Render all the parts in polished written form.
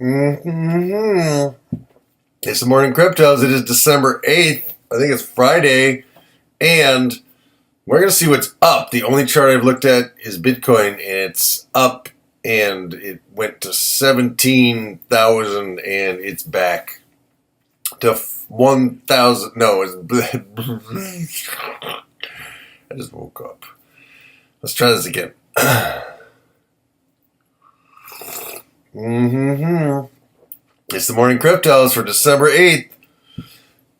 Mm-hmm. It's the Morning Cryptos. It is December 8th. I think it's Friday. And we're going to see what's up. The only chart I've looked at is Bitcoin. And it's up. And it went to 17,000. And it's back to 1,000. No, it's... I just woke up. Let's try this again. It's the Morning Cryptos for December 8th,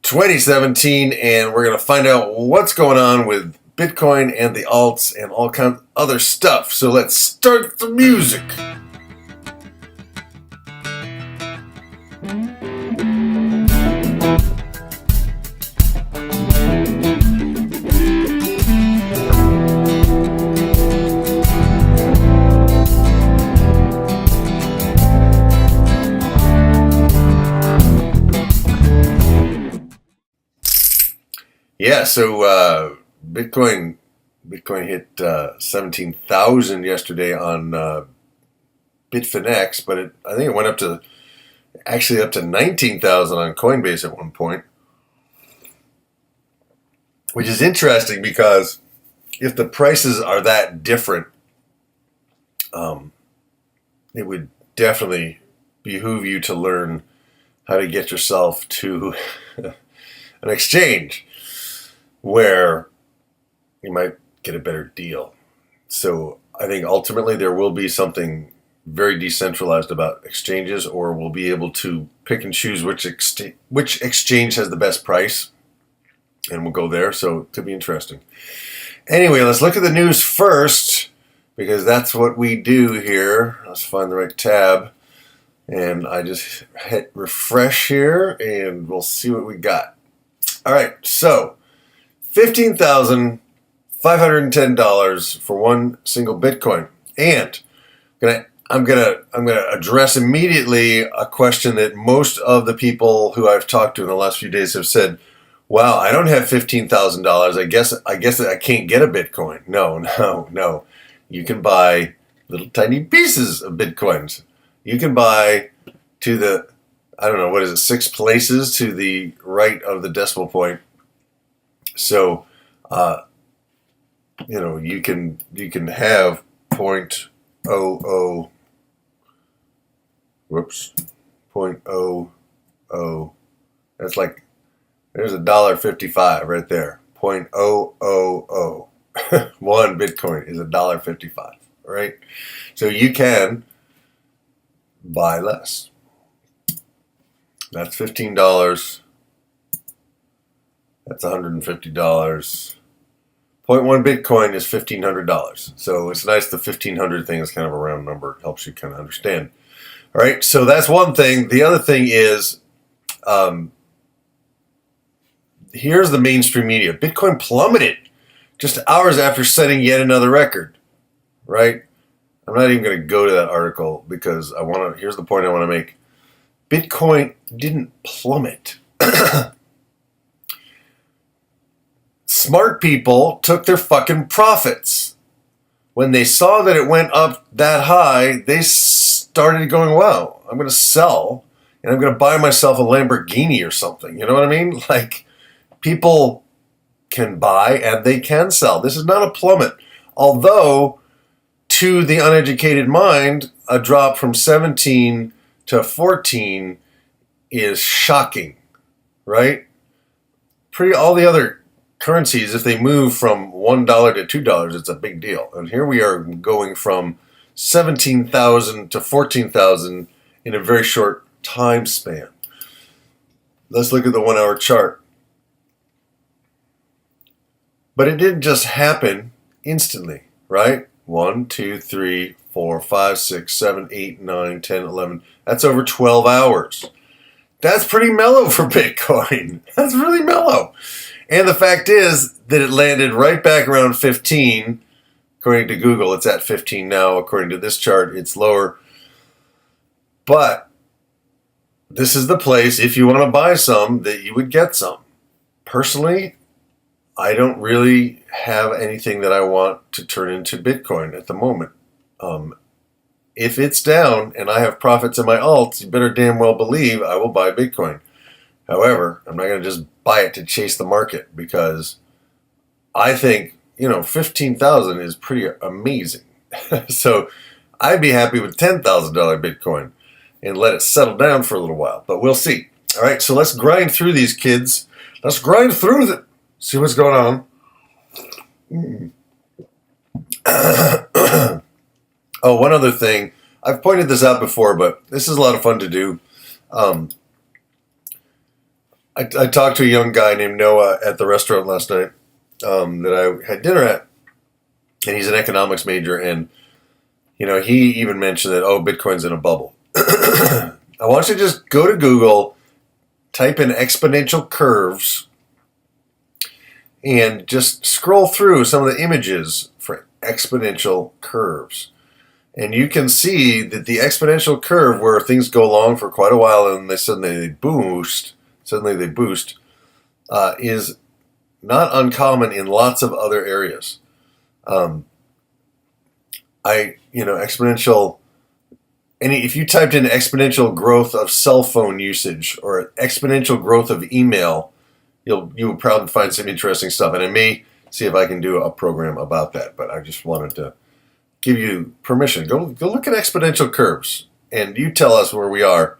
2017, and we're going to find out what's going on with Bitcoin and the alts and all kinds of other stuff. So let's start the music. Yeah, so Bitcoin hit 17,000 yesterday on Bitfinex, but I think it went up to 19,000 on Coinbase at one point, which is interesting because if the prices are that different, it would definitely behoove you to learn how to get yourself to an exchange where you might get a better deal. So I think ultimately there will be something very decentralized about exchanges, or we'll be able to pick and choose which exchange has the best price, and we'll go there. So it could be interesting. Anyway, let's look at the news first, because that's what we do here. Let's find the right tab. And I just hit refresh here, and we'll see what we got. All right, so $15,510 for one single Bitcoin. And I'm gonna address immediately a question that most of the people who I've talked to in the last few days have said, "Wow, I don't have $15,000. I guess I can't get a Bitcoin." No. You can buy little tiny pieces of Bitcoins. You can buy to the, I don't know, what is it, 6 places to the right of the decimal point. So, you can have 0.00. Whoops, 0.00. That's like, there's $1.55 right there. 0.000. One Bitcoin is $1.55. Right? So you can buy less. That's $15. That's $150. 0.1 Bitcoin is $1,500. So it's nice the 1,500 thing is kind of a round number. It helps you kind of understand. All right, so that's one thing. The other thing is, here's the mainstream media. Bitcoin plummeted just hours after setting yet another record. Right? I'm not even going to go to that article because here's the point I want to make. Bitcoin didn't plummet. Smart people took their fucking profits. When they saw that it went up that high, they started going, wow, I'm going to sell and I'm going to buy myself a Lamborghini or something. You know what I mean? Like, people can buy and they can sell. This is not a plummet. Although, to the uneducated mind, a drop from 17 to 14 is shocking, right? All the other currencies, if they move from $1 to $2, it's a big deal. And here we are going from 17,000 to 14,000 in a very short time span. Let's look at the 1 hour chart. But it didn't just happen instantly, right? 1, 2, 3, 4, 5, 6, 7, 8, 9, 10, 11. That's over 12 hours. That's pretty mellow for Bitcoin. That's really mellow. And the fact is that it landed right back around 15. According to Google, it's at 15 now. According to this chart, it's lower. But this is the place, if you want to buy some, that you would get some. Personally, I don't really have anything that I want to turn into Bitcoin at the moment. if it's down and I have profits in my alts, you better damn well believe I will buy Bitcoin. However, I'm not going to just buy it to chase the market, because I think, 15,000 is pretty amazing. So I'd be happy with $10,000 Bitcoin and let it settle down for a little while, but we'll see. All right, so let's grind through these kids. Let's grind through them. See what's going on. Oh, one other thing. I've pointed this out before, but this is a lot of fun to do. I talked to a young guy named Noah at the restaurant last night that I had dinner at, and he's an economics major, and he even mentioned that, Bitcoin's in a bubble. I want you to just go to Google, type in exponential curves, and just scroll through some of the images for exponential curves. And you can see that the exponential curve, where things go along for quite a while and they suddenly boost, is not uncommon in lots of other areas. Exponential. If you typed in exponential growth of cell phone usage or exponential growth of email, you will probably find some interesting stuff. And I may see if I can do a program about that. But I just wanted to give you permission. Go look at exponential curves, and you tell us where we are.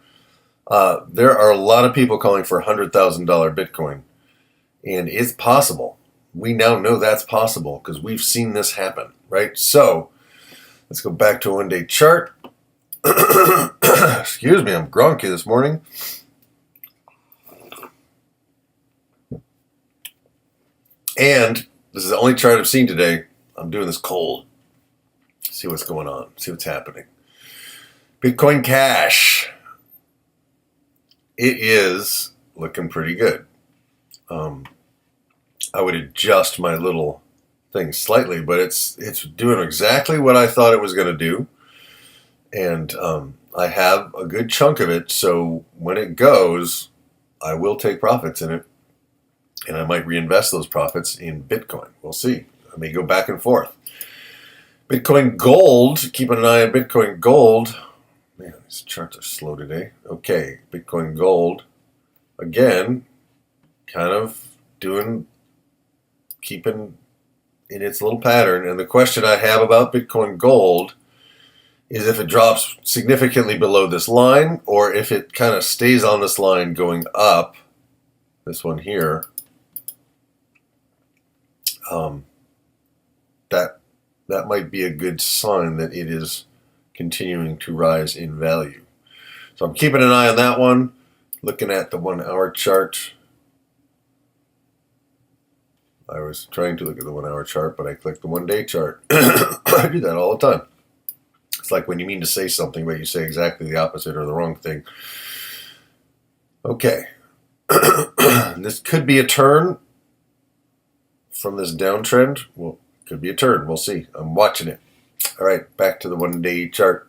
There are a lot of people calling for $100,000 Bitcoin, and it's possible. We now know that's possible because we've seen this happen, right? So let's go back to a one-day chart. Excuse me, I'm groggy this morning. And this is the only chart I've seen today. I'm doing this cold. See what's going on. See what's happening. Bitcoin Cash. It is looking pretty good. I would adjust my little thing slightly, but it's doing exactly what I thought it was going to do. And I have a good chunk of it, so when it goes, I will take profits in it. And I might reinvest those profits in Bitcoin. We'll see. I may go back and forth. Bitcoin Gold. Keeping an eye on Bitcoin Gold. Man, these charts are slow today. Okay, Bitcoin Gold. Again, kind of keeping in its little pattern. And the question I have about Bitcoin Gold is if it drops significantly below this line, or if it kind of stays on this line going up. This one here. That might be a good sign that it is continuing to rise in value. So I'm keeping an eye on that one. Looking at the 1 hour chart. I was trying to look at the 1 hour chart, but I clicked the 1 day chart. I do that all the time. It's like when you mean to say something, but you say exactly the opposite or the wrong thing. Okay. This could be a turn from this downtrend. Well, could be a turn. We'll see. I'm watching it. All right, back to the 1 day chart.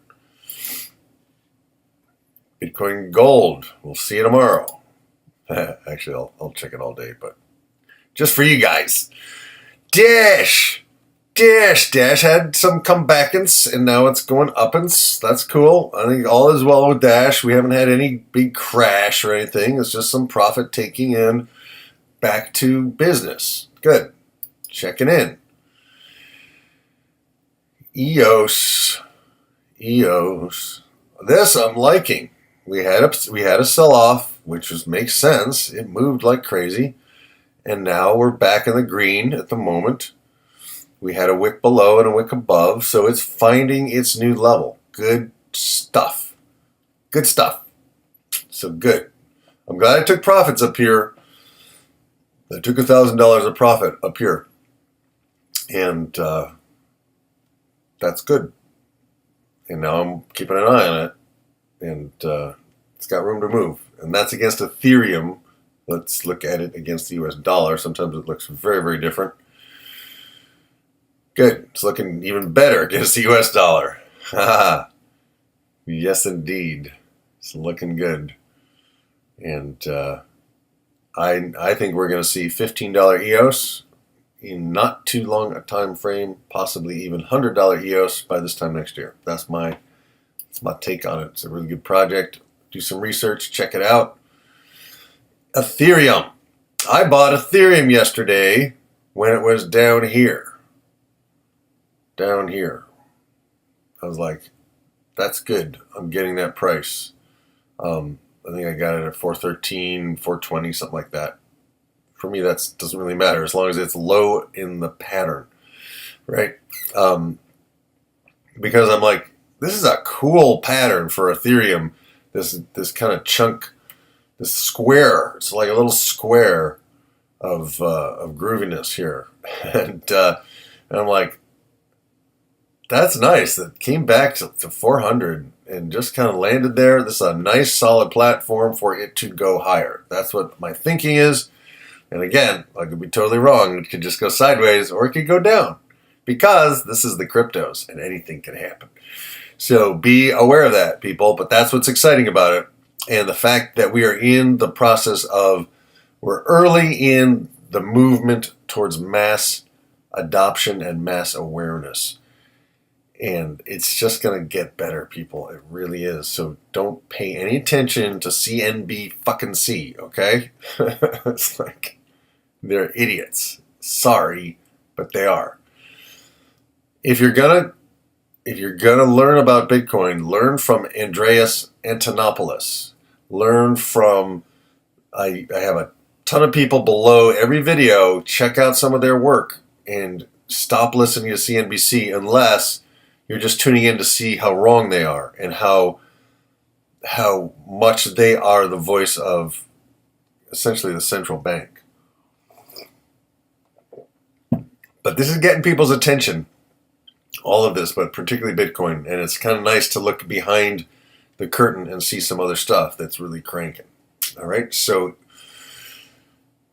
Bitcoin Gold. We'll see you tomorrow. Actually, I'll check it all day, but just for you guys. Dash had some comebackins, and now it's going uppins. That's cool. I think all is well with Dash. We haven't had any big crash or anything. It's just some profit taking in, back to business. Good. Checking in. EOS. This I'm liking. We had a sell-off, which makes sense. It moved like crazy, and now we're back in the green at the moment. We had a wick below and a wick above, so it's finding its new level. Good stuff. So good. I'm glad I took profits up here. I took $1,000 of profit up here, and that's good. And now I'm keeping an eye on it, and it's got room to move. And that's against Ethereum. Let's look at it against the US dollar. Sometimes it looks very, very different. Good. It's looking even better against the US dollar. Yes, indeed. It's looking good. And I think we're going to see $15 EOS in not too long a time frame, possibly even $100 EOS by this time next year. That's my It's my take on it. It's a really good project. Do some research. Check it out. Ethereum. I bought Ethereum yesterday when it was down here. Down here. I was like, that's good. I'm getting that price. I think I got it at 413, 420, something like that. For me, that doesn't really matter as long as it's low in the pattern, right? Because I'm like, this is a cool pattern for Ethereum. This kind of chunk, this square. It's like a little square of grooviness here, and I'm like, that's nice. That came back to 400 and just kind of landed there. This is a nice solid platform for it to go higher. That's what my thinking is. And again, I could be totally wrong. It could just go sideways or it could go down because this is the cryptos and anything can happen. So be aware of that, people. But that's what's exciting about it. And the fact that we are in the process of, we're early in the movement towards mass adoption and mass awareness. And it's just going to get better, people. It really is. So don't pay any attention to CNB fucking C, okay? It's like, they're idiots. Sorry, but they are. If you're gonna learn about Bitcoin, learn from Andreas Antonopoulos. Learn from, I have a ton of people below every video. Check out some of their work and stop listening to CNBC unless you're just tuning in to see how wrong they are and how much they are the voice of essentially the central bank. But this is getting people's attention, all of this, but particularly Bitcoin. And it's kind of nice to look behind the curtain and see some other stuff that's really cranking. All right, so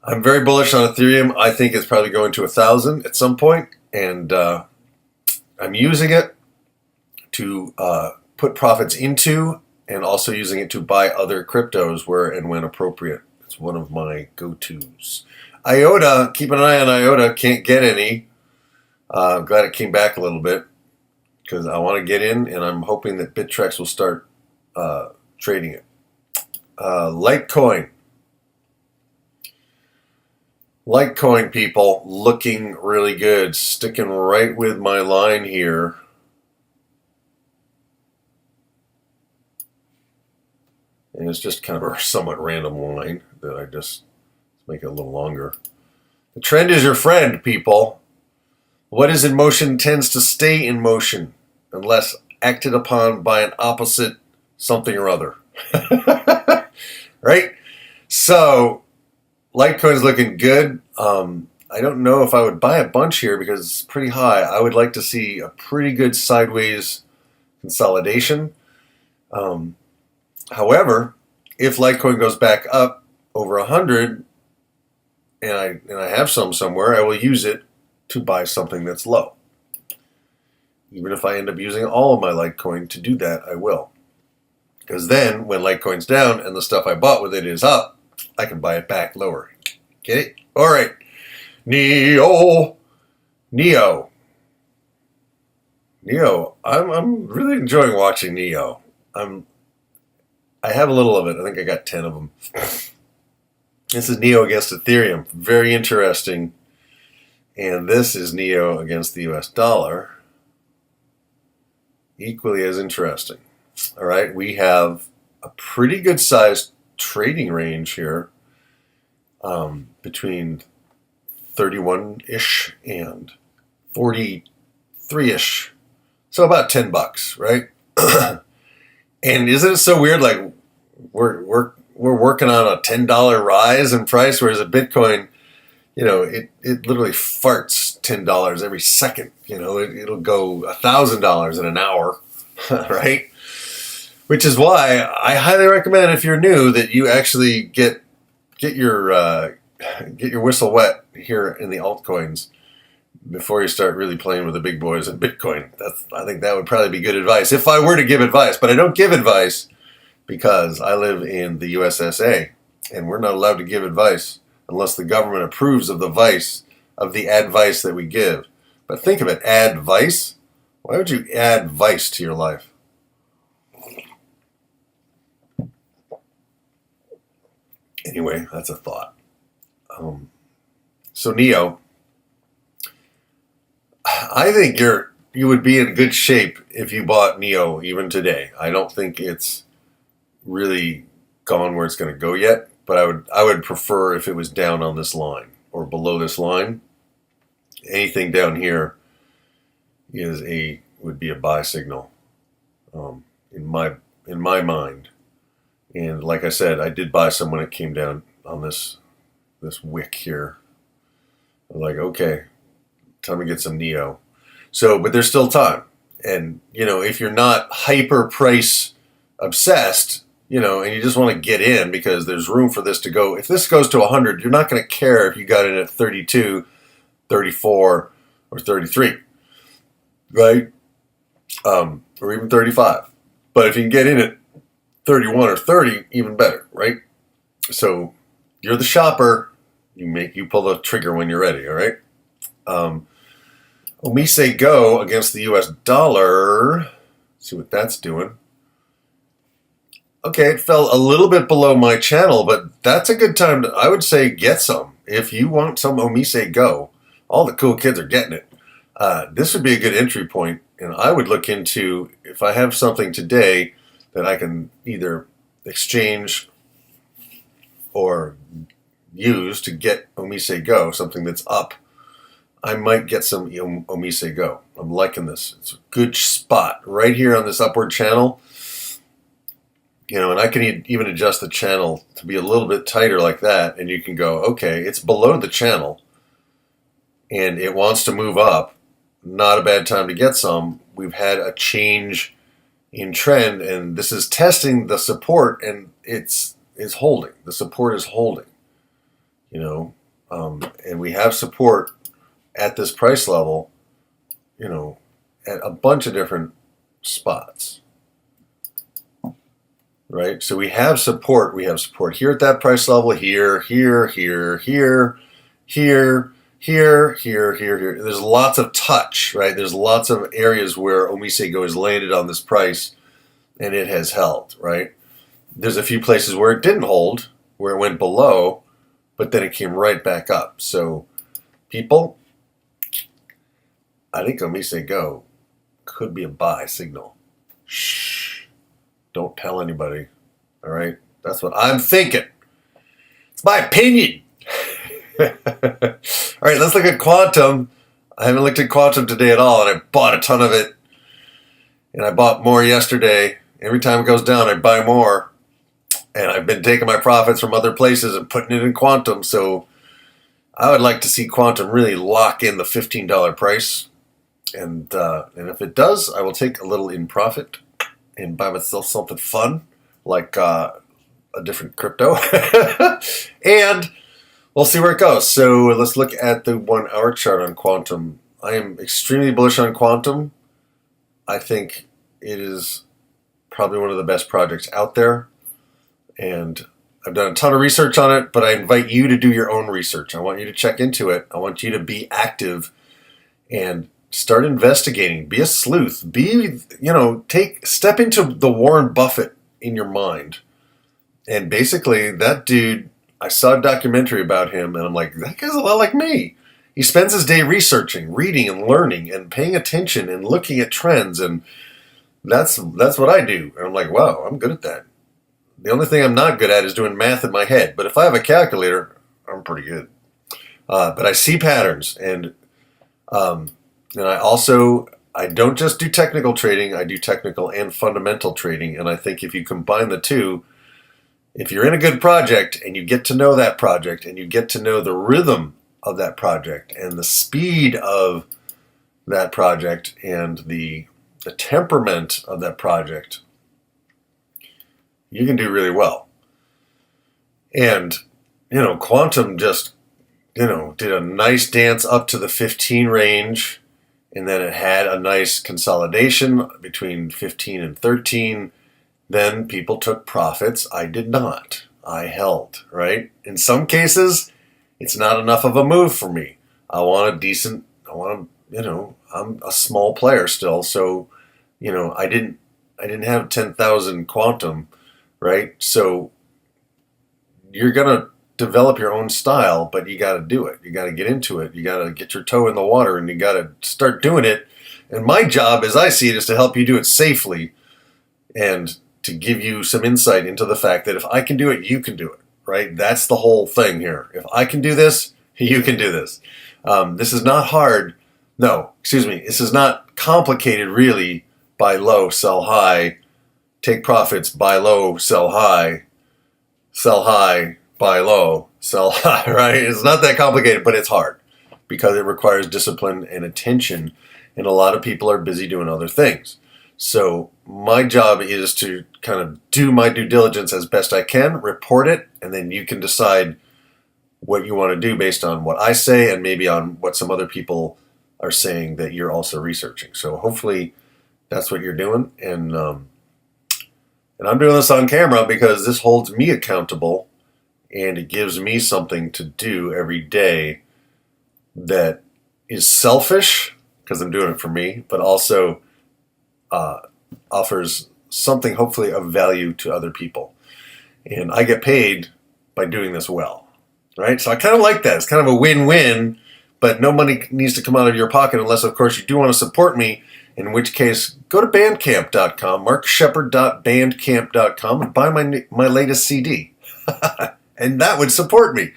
I'm very bullish on Ethereum. I think it's probably going to 1,000 at some point, and I'm using it to put profits into, and also using it to buy other cryptos where and when appropriate. It's one of my go-tos. IOTA, keep an eye on IOTA. Can't get any. I'm glad it came back a little bit because I want to get in, and I'm hoping that Bittrex will start trading it. Litecoin. Litecoin, people, looking really good. Sticking right with my line here. And it's just kind of a somewhat random line that I just make it a little longer. The trend is your friend, people. What is in motion tends to stay in motion unless acted upon by an opposite something or other. Right? So, Litecoin's looking good. I don't know if I would buy a bunch here because it's pretty high. I would like to see a pretty good sideways consolidation. However, if Litecoin goes back up over 100, and I have some somewhere, I will use it to buy something that's low. Even if I end up using all of my Litecoin to do that, I will. Because then, when Litecoin's down and the stuff I bought with it is up, I can buy it back lower. Get it? All right. Neo. I'm really enjoying watching Neo. I have a little of it. I think I got 10 of them. This is Neo against Ethereum. Very interesting. And this is Neo against the US dollar. Equally as interesting. All right, we have a pretty good sized trading range here between 31-ish and 43-ish. So about $10, right? And isn't it so weird? Like we're working on a $10 rise in price, whereas a Bitcoin, you know, it literally farts $10 every second. You know, it'll go $1,000 in an hour, right? Which is why I highly recommend, if you're new, that you actually get your whistle wet here in the altcoins before you start really playing with the big boys in Bitcoin. I think that would probably be good advice if I were to give advice. But I don't give advice because I live in the USSA, and we're not allowed to give advice unless the government approves of the advice that we give. But think of it, advice. Why would you add vice to your life? Anyway, that's a thought. So Neo, I think you would be in good shape if you bought Neo even today. I don't think it's really gone where it's going to go yet, but I would prefer if it was down on this line or below this line. Anything down here would be a buy signal, in my mind. And like I said, I did buy some when it came down on this wick here. I'm like, okay, time to get some Neo. So, but there's still time. And, if you're not hyper price obsessed, and you just want to get in because there's room for this to go. If this goes to 100, you're not going to care if you got in at 32, 34, or 33, right? Or even 35. But if you can get in at 31 or 30, even better, right? So you're the shopper. You pull the trigger when you're ready, all right? Omise Go against the US dollar. Let's see what that's doing. Okay, it fell a little bit below my channel, but that's a good time to, I would say, get some. If you want some Omise Go, all the cool kids are getting it. This would be a good entry point, and I would look into, if I have something today that I can either exchange or use to get Omise Go, something that's up, I might get some Omise Go. I'm liking this. It's a good spot right here on this upward channel. And I can even adjust the channel to be a little bit tighter like that, and you can go, okay, it's below the channel, and it wants to move up. Not a bad time to get some. We've had a change in trend, and this is testing the support, and it's holding. The support is holding, and we have support at this price level, at a bunch of different spots. Right? So we have support. We have support here at that price level, here, here, here, here, here, here, here, here. There's lots of touch, right? There's lots of areas where Omise Go has landed on this price and it has held, right? There's a few places where it didn't hold, where it went below, but then it came right back up. So people, I think Omise Go could be a buy signal. Shh. Don't tell anybody. All right? That's what I'm thinking. It's my opinion. All right, let's look at Quantum. I haven't looked at Quantum today at all, and I bought a ton of it. And I bought more yesterday. Every time it goes down, I buy more. And I've been taking my profits from other places and putting it in Quantum. So I would like to see Quantum really lock in the $15 price. And if it does, I will take a little in profit and buy myself something fun, like a different crypto. And we'll see where it goes. So let's look at the 1 hour chart on Quantum. I am extremely bullish on Quantum. I think it is probably one of the best projects out there. And I've done a ton of research on it, but I invite you to do your own research. I want you to check into it. I want you to be active and start investigating. Be a sleuth. Step into the Warren Buffett in your mind. And basically, that dude, I saw a documentary about him, and I'm like, that guy's a lot like me. He spends his day researching, reading, and learning, and paying attention, and looking at trends, and that's what I do. And I'm like, wow, I'm good at that. The only thing I'm not good at is doing math in my head. But if I have a calculator, I'm pretty good. But I see patterns, and I don't just do technical trading, I do technical and fundamental trading. And I think if you combine the two, if you're in a good project and you get to know that project and you get to know the rhythm of that project and the speed of that project and the temperament of that project, you can do really well. And, Quantum just, did a nice dance up to the 15 range. And then it had a nice consolidation between 15 and 13. Then people took profits. I did not. I held, right? In some cases, it's not enough of a move for me. I'm a small player still. So, I didn't have 10,000 Quantum, right? So you're going to develop your own style, but you got to do it. You got to get into it. You got to get your toe in the water, and you got to start doing it. And my job, as I see it, is to help you do it safely and to give you some insight into the fact that if I can do it, you can do it, right? That's the whole thing here. If I can do this, you can do this. This is not hard. No, excuse me. This is not complicated, really. Buy low, sell high, take profits, buy low, sell high, buy low, sell high, right? It's not that complicated, but it's hard because it requires discipline and attention, and a lot of people are busy doing other things. So my job is to kind of do my due diligence as best I can, report it, and then you can decide what you want to do based on what I say and maybe on what some other people are saying that you're also researching. So hopefully that's what you're doing. And I'm doing this on camera because this holds me accountable and it gives me something to do every day that is selfish because I'm doing it for me, but also offers something hopefully of value to other people. And I get paid by doing this well, right? So I kind of like that. It's kind of a win-win, but no money needs to come out of your pocket unless, of course, you do want to support me, in which case, go to bandcamp.com, markshepard.bandcamp.com, and buy my latest CD. And that would support me.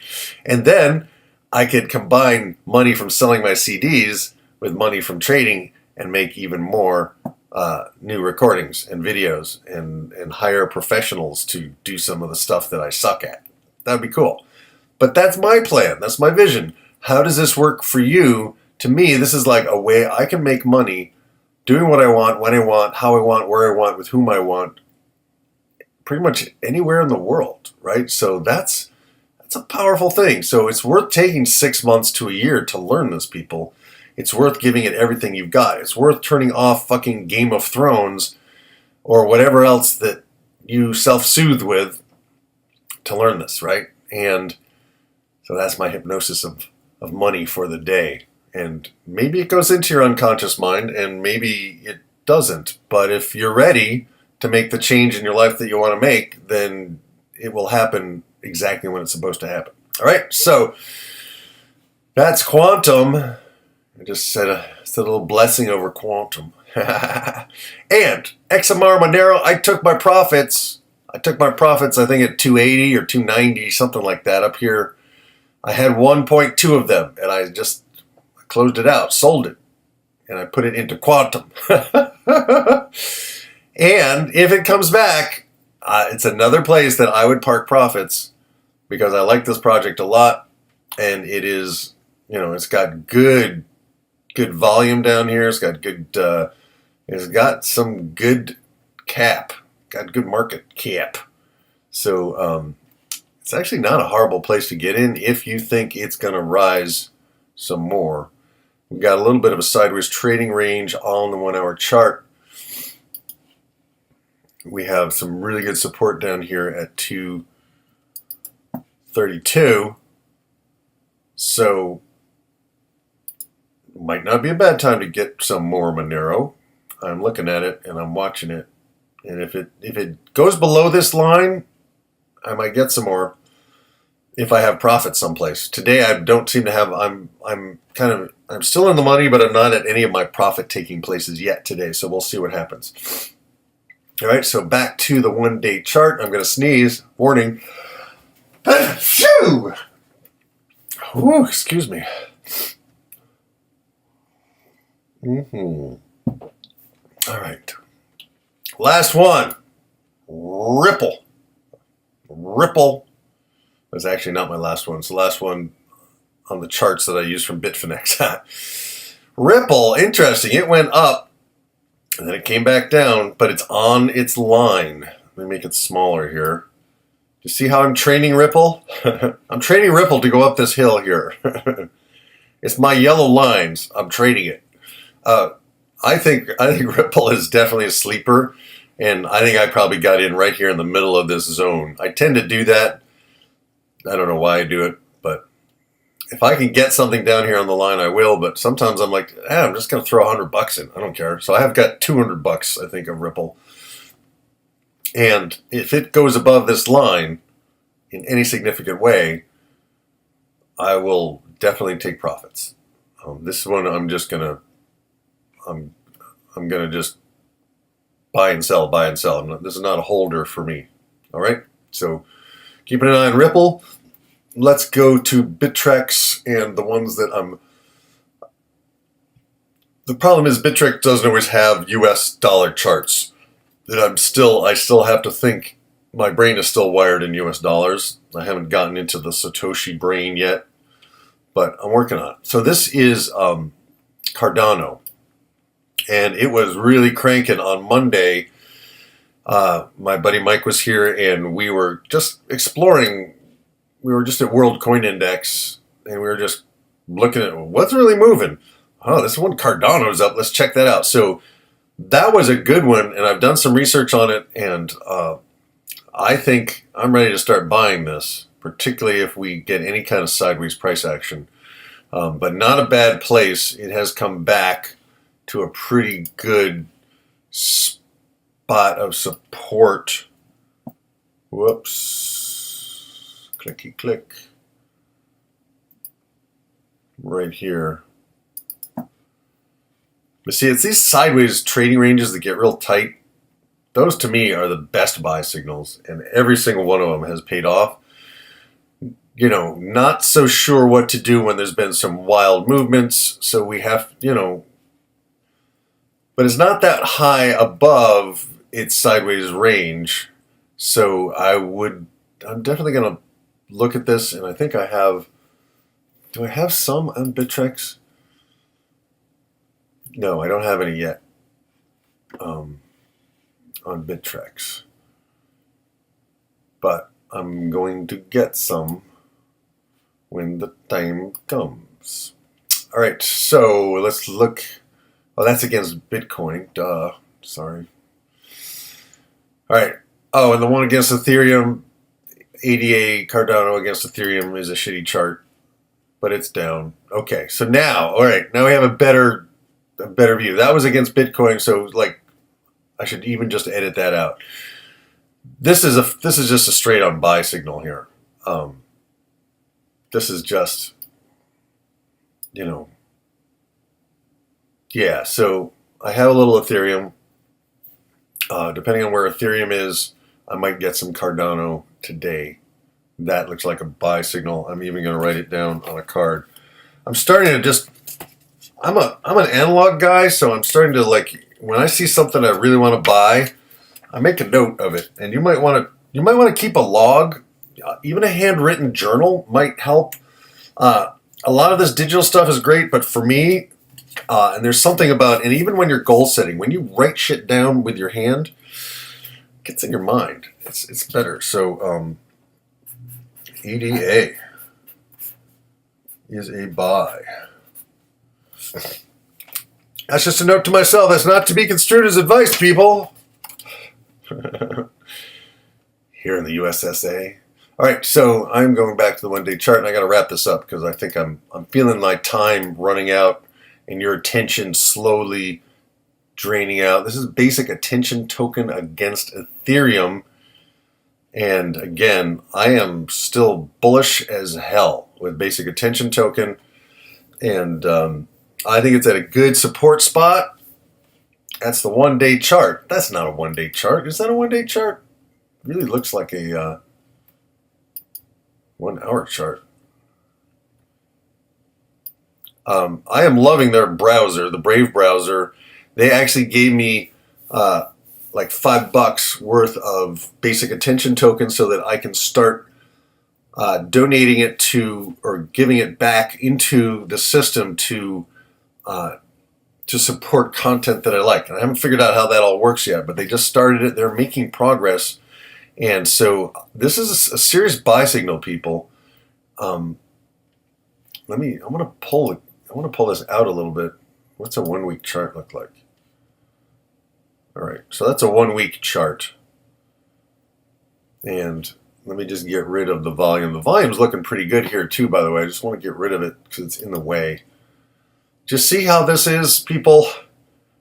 And then I could combine money from selling my CDs with money from trading and make even more new recordings and videos and hire professionals to do some of the stuff that I suck at. That would be cool. But that's my plan. That's my vision. How does this work for you? To me, this is like a way I can make money doing what I want, when I want, how I want, where I want, with whom I want, pretty much anywhere in the world, right? So that's a powerful thing. So it's worth taking 6 months to a year to learn this, people. It's worth giving it everything you've got. It's worth turning off fucking Game of Thrones or whatever else that you self-soothe with to learn this, right? And so that's my hypnosis of money for the day. And maybe it goes into your unconscious mind and maybe it doesn't. But if you're ready to make the change in your life that you want to make, then it will happen exactly when it's supposed to happen. All right, so that's quantum. I just said a little blessing over quantum. And XMR Monero, I took my profits, I think at 280 or 290, something like that up here. I had 1.2 of them, and I just closed it out, sold it, and I put it into quantum. And if it comes back, it's another place that I would park profits because I like this project a lot, and it is, it's got good volume down here. It's got it's got some good cap, got good market cap. So it's actually not a horrible place to get in if you think it's going to rise some more. We've got a little bit of a sideways trading range all in the 1 hour chart. We have some really good support down here at 232. So might not be a bad time to get some more Monero. I'm looking at it and I'm watching it. And if it goes below this line, I might get some more if I have profit someplace. Today I don't seem to have, I'm still in the money, but I'm not at any of my profit taking places yet today. So we'll see what happens. All right, so back to the 1 day chart. I'm going to sneeze. Warning. Phew! Ooh, excuse me. All right. Last one. Ripple. Ripple was actually not my last one. It's the last one on the charts that I use from Bitfinex. Ripple, interesting. It went up and then it came back down, but it's on its line. Let me make it smaller here. You see how I'm training Ripple? I'm training Ripple to go up this hill here. It's my yellow lines. I'm trading it. I think Ripple is definitely a sleeper, and I think I probably got in right here in the middle of this zone. I tend to do that. I don't know why I do it, but if I can get something down here on the line, I will. But sometimes I'm like, I'm just going to throw $100 in. I don't care. So I have got $200, I think, of Ripple. And if it goes above this line in any significant way, I will definitely take profits. This one I'm gonna just buy and sell. This is not a holder for me. All right. So keeping an eye on Ripple. Let's go to Bittrex and the ones that the problem is Bittrex doesn't always have US dollar charts. That I still have to think. My brain is still wired in US dollars. I haven't gotten into the Satoshi brain yet, but I'm working on it. So this is Cardano, and it was really cranking on Monday. My buddy Mike was here, and we were just exploring. We were just at World Coin Index, and we were just looking at what's really moving. Oh, this one Cardano's up. Let's check that out. So that was a good one, and I've done some research on it, and I think I'm ready to start buying this, particularly if we get any kind of sideways price action. But not a bad place. It has come back to a pretty good spot of support. Whoops. Clicky click. Right here. But see, it's these sideways trading ranges that get real tight. Those to me are the best buy signals, and every single one of them has paid off. You know, not so sure what to do when there's been some wild movements, so we have, but it's not that high above its sideways range. So I'm definitely going to look at this, and I think I have, do I have some on Bittrex? No, I don't have any yet on Bittrex. But I'm going to get some when the time comes. All right, so let's look. Oh, that's against Bitcoin. Duh. Sorry. All right. Oh, and the one against Ethereum, ADA Cardano against Ethereum is a shitty chart, but it's down. Okay, so now, all right, now we have a better view. That was against Bitcoin, so like I should even just edit that out. This is just a straight on buy signal here. This is just, yeah. So I have a little Ethereum. Depending on where Ethereum is, I might get some Cardano today. That looks like a buy signal. I'm even going to write it down on a card. I'm starting to just. I'm an analog guy, so I'm starting to when I see something I really want to buy, I make a note of it. And you might want to keep a log. Even a handwritten journal might help. A lot of this digital stuff is great, but for me, and there's something about, and even when you're goal setting, when you write shit down with your hand, it gets in your mind. It's better. So EDA is a buy. That's just a note to myself. That's not to be construed as advice, people. Here in the USSA. All right, so I'm going back to the one-day chart, and I got to wrap this up because I think I'm feeling my time running out and your attention slowly draining out. This is basic attention token against Ethereum. And again, I am still bullish as hell with basic attention token. And I think it's at a good support spot. That's the one-day chart. That's not a one-day chart. Is that a one-day chart? It really looks like a 1 hour chart. I am loving their browser, the Brave browser. They actually gave me like $5 worth of basic attention tokens so that I can start donating it to, or giving it back into the system to support content that I like. And I haven't figured out how that all works yet, but they just started it. They're making progress. And so this is a serious buy signal, people. I want to pull this out a little bit. What's a 1 week chart look like? All right, so that's a 1 week chart. And let me just get rid of the volume. The volume's looking pretty good here too, by the way. I just want to get rid of it because it's in the way. Just see how this is, people.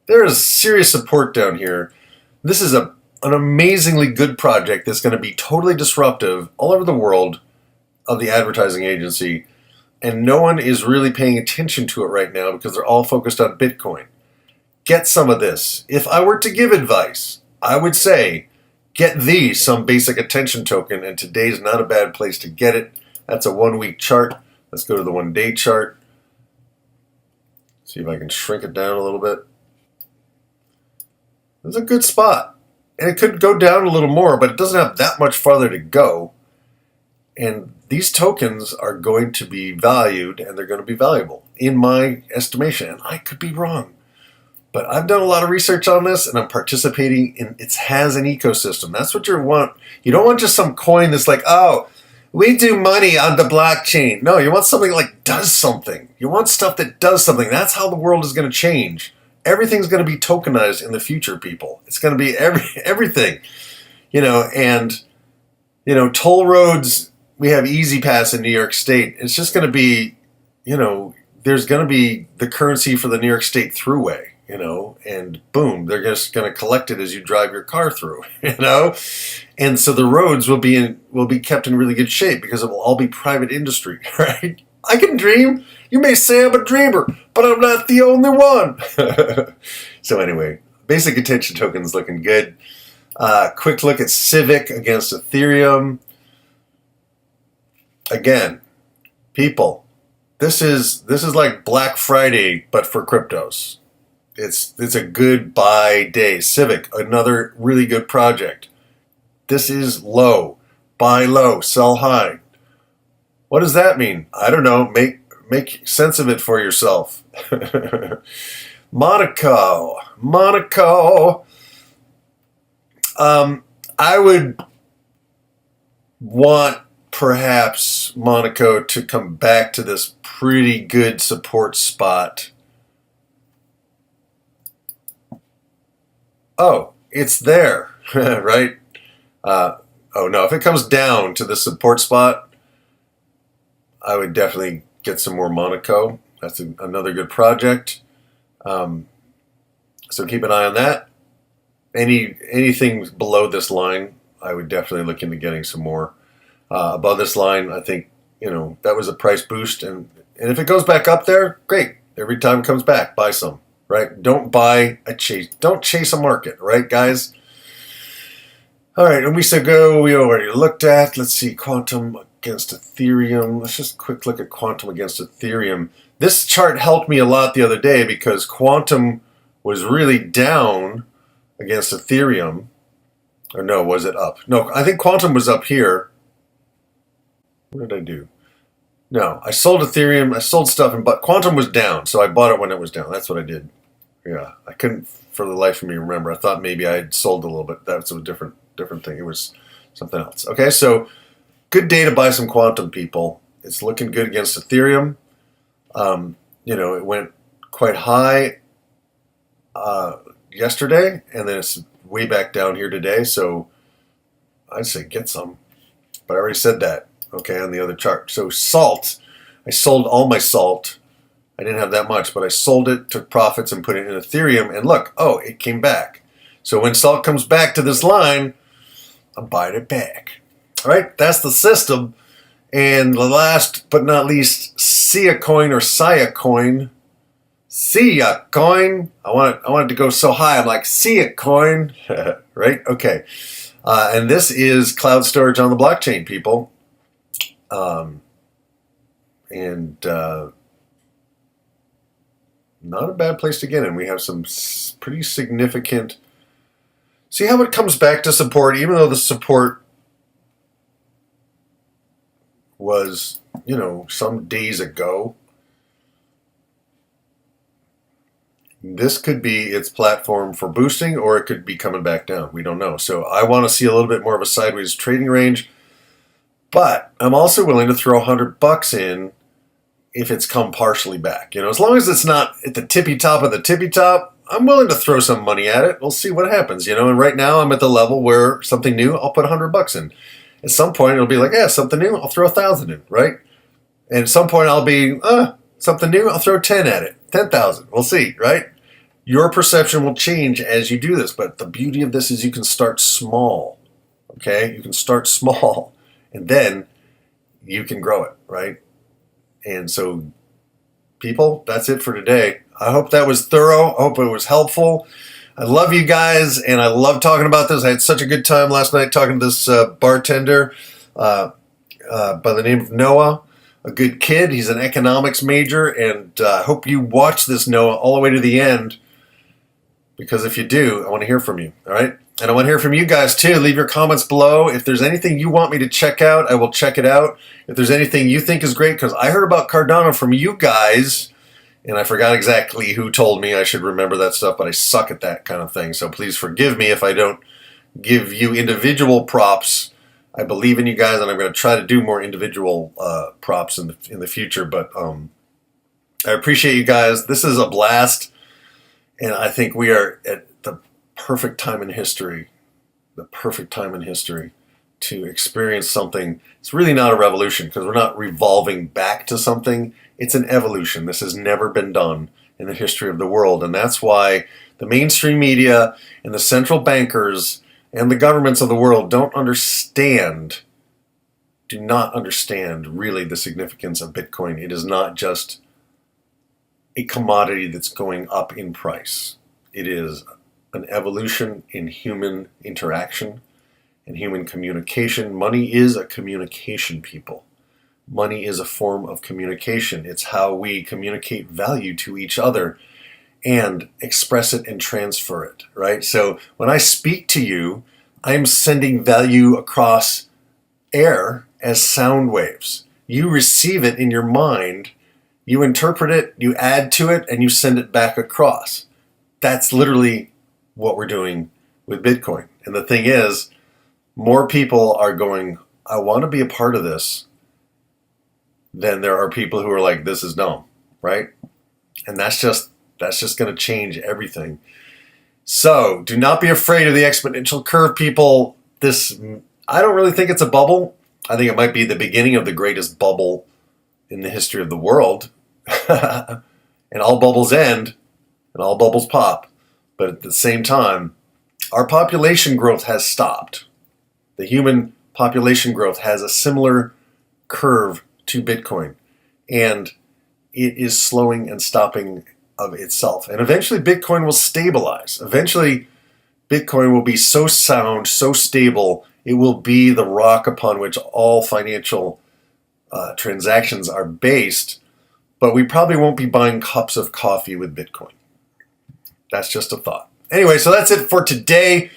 There is serious support down here. This is an amazingly good project that's going to be totally disruptive all over the world of the advertising agency, and no one is really paying attention to it right now because they're all focused on Bitcoin. Get some of this. If I were to give advice, I would say get thee some basic attention token, and today's not a bad place to get it. That's a 1 week chart. Let's go to the 1 day chart. See if I can shrink it down a little bit. It's a good spot. And it could go down a little more, but it doesn't have that much farther to go. And these tokens are going to be valued, and they're going to be valuable, in my estimation. And I could be wrong. But I've done a lot of research on this, and I'm participating in it. Has an ecosystem. That's what you want. You don't want just some coin that's like, oh, we do money on the blockchain. No, you want something like does something. You want stuff that does something. That's how the world is going to change. Everything's going to be tokenized in the future, people. It's going to be everything. And toll roads, we have Easy Pass in New York State. It's just going to be, there's going to be the currency for the New York State Thruway. And boom, they're just going to collect it as you drive your car through, and so the roads will be kept in really good shape because it will all be private industry, right? I can dream. You may say I'm a dreamer, but I'm not the only one. So anyway, basic attention tokens looking good. Quick look at CIVIC against Ethereum. Again, people, this is like Black Friday, but for cryptos. It's a good buy day. CIVIC, another really good project. This is low. Buy low, sell high. What does that mean? I don't know. Make sense of it for yourself. MONACO. I would want perhaps MONACO to come back to this pretty good support spot. Oh, it's there, right? Oh no, if it comes down to the support spot, I would definitely get some more MONACO. That's another good project. So keep an eye on that. Anything below this line, I would definitely look into getting some more. Above this line, I think, that was a price boost. And if it goes back up there, great. Every time it comes back, buy some. Right? Don't chase a market, right, guys? All right, and we already looked at, let's see, Quantum against Ethereum. Let's just quick look at Quantum against Ethereum. This chart helped me a lot the other day because Quantum was really down against Ethereum. Or no, was it up? No, I think Quantum was up here. What did I do? No, I sold Ethereum, I sold stuff, but Quantum was down, so I bought it when it was down. That's what I did. Yeah, I couldn't for the life of me remember. I thought maybe I had sold a little bit. That's a different thing. It was something else. Okay, so good day to buy some Quantum, people. It's looking good against Ethereum. It went quite high yesterday, and then it's way back down here today. So I'd say get some. But I already said that, okay, on the other chart. So salt, I sold all my salt. I didn't have that much, but I sold it, took profits, and put it in Ethereum. And look, it came back. So when salt comes back to this line, I'm buying it back. All right, that's the system. And the last but not least, SIACOIN or SIACOIN. SIACOIN. I wanted to go so high. I'm like, SIACOIN. Right? Okay. And this is cloud storage on the blockchain, people. Not a bad place to get in. We have some pretty significant... See how it comes back to support, even though the support was, some days ago. This could be its platform for boosting, or it could be coming back down. We don't know. So I want to see a little bit more of a sideways trading range. But I'm also willing to throw $100 in if it's come partially back. As long as it's not at the tippy top of the tippy top, I'm willing to throw some money at it. We'll see what happens, And right now I'm at the level where something new, I'll put $100 in. At some point it'll be like, something new, I'll throw 1,000 in, right? And at some point I'll be, something new, I'll throw 10 at it, 10,000. We'll see, right? Your perception will change as you do this, but the beauty of this is you can start small, okay? You can start small, and then you can grow it, right? And so, people, that's it for today. I hope that was thorough. I hope it was helpful. I love you guys, and I love talking about this. I had such a good time last night talking to this bartender by the name of Noah, a good kid. He's an economics major, and I hope you watch this, Noah, all the way to the end, because if you do, I want to hear from you, all right? And I want to hear from you guys, too. Leave your comments below. If there's anything you want me to check out, I will check it out. If there's anything you think is great, because I heard about Cardano from you guys, and I forgot exactly who told me. I should remember that stuff, but I suck at that kind of thing. So please forgive me if I don't give you individual props. I believe in you guys, and I'm going to try to do more individual props in the future. But I appreciate you guys. This is a blast. And I think we are at the perfect time in history, to experience something. It's really not a revolution because we're not revolving back to something. It's an evolution. This has never been done in the history of the world. And that's why the mainstream media and the central bankers and the governments of the world do not understand really the significance of Bitcoin. It is not just a commodity that's going up in price. It is an evolution in human interaction and human communication. Money is a communication, people. Money is a form of communication. It's how we communicate value to each other and express it and transfer it, right? So when I speak to you, I'm sending value across air as sound waves. You receive it in your mind, you interpret it, you add to it, and you send it back across. That's literally what we're doing with Bitcoin. And the thing is, more people are going, I want to be a part of this, than there are people who are like, this is dumb, right? And that's just going to change everything. So do not be afraid of the exponential curve, people. I don't really think it's a bubble. I think it might be the beginning of the greatest bubble in the history of the world. And all bubbles end and all bubbles pop. But at the same time, our population growth has stopped. The human population growth has a similar curve to Bitcoin. And it is slowing and stopping of itself. And eventually Bitcoin will stabilize. Eventually Bitcoin will be so sound, so stable, it will be the rock upon which all financial transactions are based. But we probably won't be buying cups of coffee with Bitcoin. That's just a thought. Anyway, so that's it for today.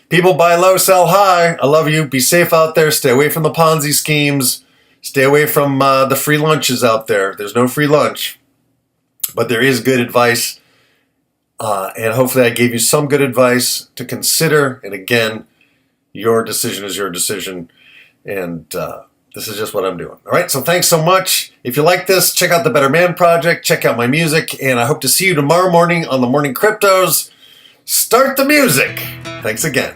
People buy low, sell high. I love you. Be safe out there. Stay away from the Ponzi schemes. Stay away from the free lunches out there. There's no free lunch. But there is good advice. And hopefully I gave you some good advice to consider. And again, your decision is your decision. And this is just what I'm doing. All right, so thanks so much. If you like this, check out the Better Man Project. Check out my music. And I hope to see you tomorrow morning on the Morning Cryptos. Start the music. Thanks again.